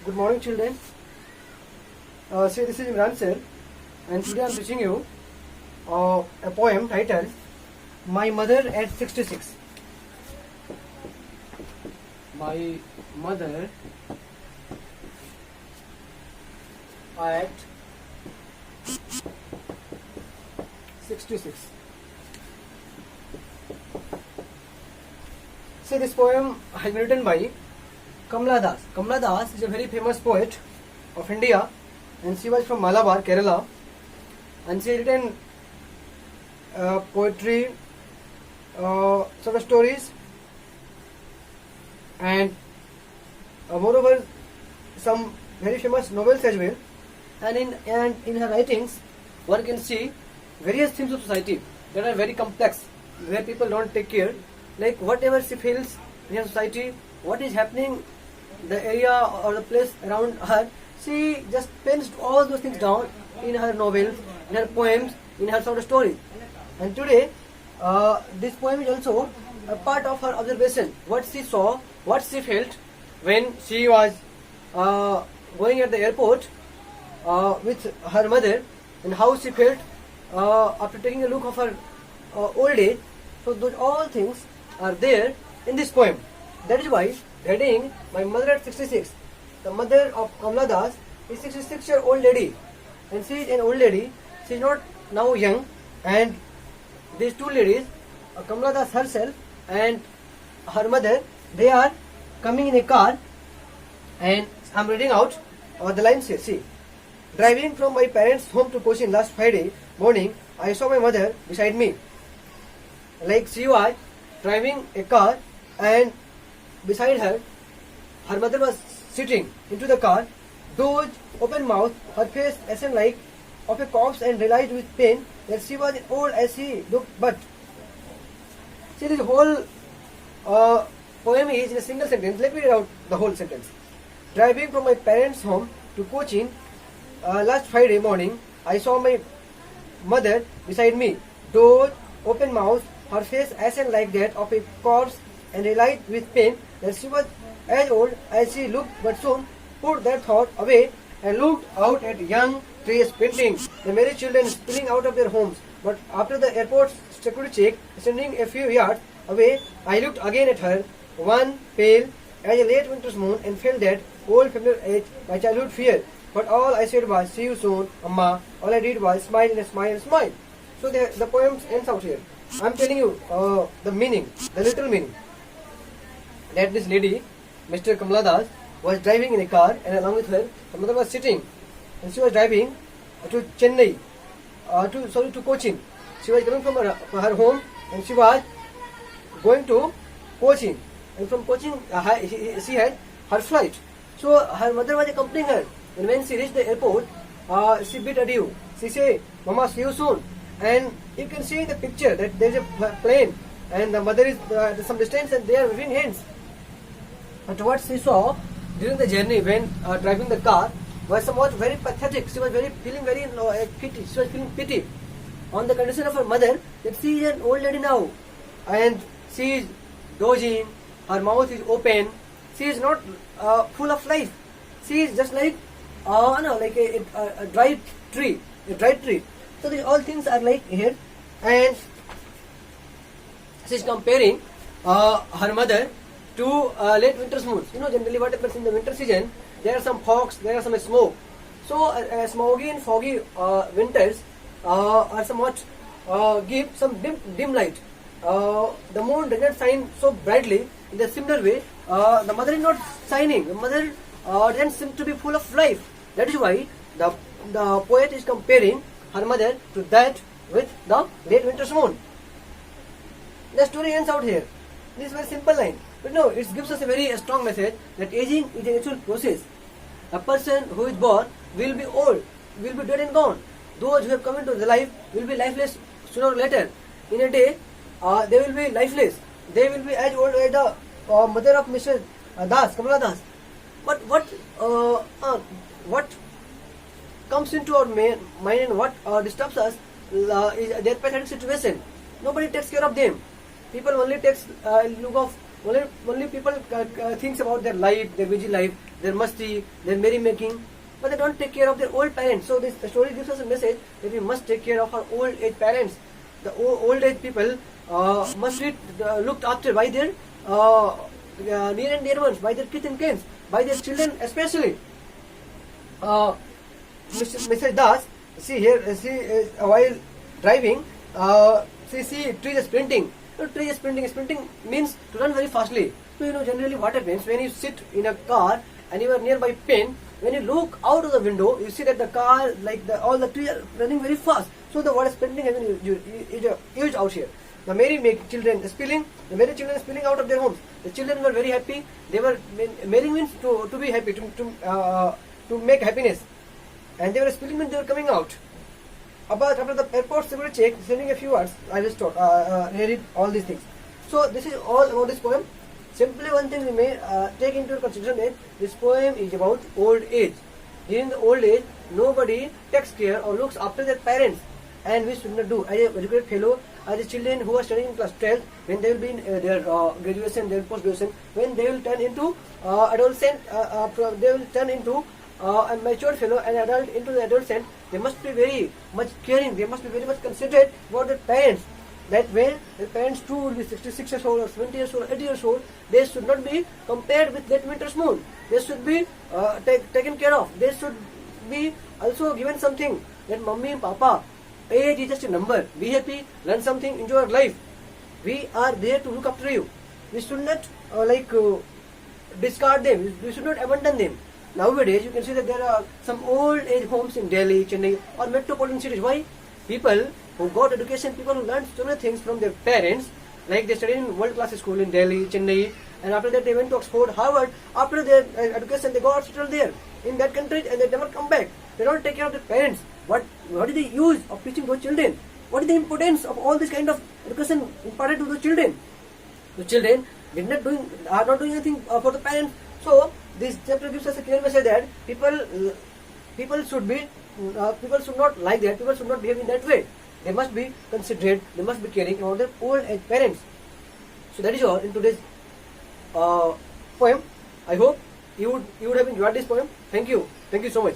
Good morning, children. This is Imran sir, and today I am teaching you a poem titled "My Mother at 66." My mother at 66. See, this poem has been written by Kamala Das. Kamala Das is a very famous poet of India, and she was from Malabar, Kerala, and she has written poetry, sort of stories, and moreover some very famous novels as well. And in her writings, one can see various themes of society that are very complex, where people don't take care, like whatever she feels in her society, what is happening, the area or the place around her, she just pens all those things down in her novels, in her poems, in her sort of stories. And today, this poem is also a part of her observation, what she saw, what she felt when she was going at the airport with her mother, and how she felt after taking a look of her old age. So those all things are there in this poem. That is why heading "My Mother at 66." The mother of Kamala Das is 66-year-old lady, and she is an old lady. She is not now young. And these two ladies, Kamala Das herself and her mother, they are coming in a car, and I am reading out the lines here. See, driving from my parents' home to Cochin last Friday morning, I saw my mother beside me. Like she was driving a car, and beside her, her mother was sitting into the car, doze, open mouth, her face ashen like of a corpse, and realized with pain that she was as old as she looked. But see, this whole poem is in a single sentence. Let me read out the whole sentence. Driving from my parents' home to Cochin last Friday morning, I saw my mother beside me, doze, open mouth, her face ashen like that of a corpse, and realized with pain that she was as old as she looked, but soon put that thought away and looked out at young trees painting, the merry children spilling out of their homes. But after the airport security check, standing a few yards away, I looked again at her, one pale as a late winter's moon, and felt that old familiar age, my childhood fear. But all I said was, "See you soon, Amma." All I did was smile and smile and smile. So the poem ends out here. I am telling you the meaning, the literal meaning. That this lady, Mr. Kamala Das, was driving in a car, and along with her, her mother was sitting, and she was driving to Chennai, to Cochin. She was coming from her home, and she was going to Cochin, and from Cochin she had her flight. So her mother was accompanying her, and when she reached the airport, she bid adieu. She said, "Mama, see you soon." And you can see in the picture that there is a plane, and the mother is at some distance, and they are waving hands. But what she saw during the journey when driving the car was somewhat very pathetic. She was feeling very pity. She was feeling pity on the condition of her mother, that she is an old lady now, and she is dozing. Her mouth is open. She is not full of life. She is just like like a dry tree, So these all things are like here, and she is comparing her mother to late winter's moons. Generally what happens in the winter season, there are some fogs, there are some smoke. So smoky and foggy winters are somewhat give some dim light. The moon does not shine so brightly. In the similar way, the mother is not shining. The mother doesn't seem to be full of life. That is why the poet is comparing her mother to that with the late winter's moon. The story ends out here. This is a very simple line. But no, it gives us a very strong message that aging is a natural process. A person who is born will be old, will be dead and gone. Those who have come into the life will be lifeless sooner or later. In a day, they will be lifeless. They will be as old as the mother of Mr. Das, Kamala Das. But what comes into our mind and what disturbs us is their pathetic situation. Nobody takes care of them. People only takes look of only people thinks about their life, their busy life, their musti, their merrymaking, but they don't take care of their old parents. So the story gives us a message that we must take care of our old age parents. The old age people must be looked after by their near and dear ones, by their kith and kins, by their children especially. Mr. Das, see here, while driving, see tree is sprinting. Tree is sprinting. Sprinting means to run very fastly. So generally what happens when you sit in a car and you are nearby pin, when you look out of the window, you see that the car, all the trees are running very fast. So the word sprinting has been used out here. The merry children spilling out of their homes. The children were very happy. They were merry means to be happy, to make happiness, and they were spilling means they were coming out. But after the airport security check, sending a few words, I will stop. Read all these things. So this is all about this poem. Simply one thing we may take into consideration that this poem is about old age. During the old age, nobody takes care or looks after their parents, and we should not do. As a educated fellow, as the children who are studying in class 12, when they will be in their graduation, their post-graduation, when they will turn into adolescent, they will turn into a mature fellow, an adult into the adolescent, they must be very much caring, they must be very much considerate about their parents. That when the parents too will be 66 years old or 70 years old or 80 years old, they should not be compared with that winter's moon. They should be taken care of. They should be also given something. That mummy and papa, age is just a number. Be happy, learn something, enjoy your life. We are there to look after you. We should not discard them. We should not abandon them. Nowadays, you can see that there are some old age homes in Delhi, Chennai, or metropolitan cities. Why? People who got education, people who learned so many things from their parents, like they studied in world-class school in Delhi, Chennai, and after that they went to Oxford, Harvard. After their education, they got settled there in that country, and they never come back. They don't take care of their parents. What is the use of teaching those children? What is the importance of all this kind of education imparted to the children? The children are not doing anything for the parents. So this chapter gives us a clear message that people should not like that. People should not behave in that way. They must be considerate. They must be caring about their old age parents. So that is all in today's poem. I hope you would have enjoyed this poem. Thank you so much.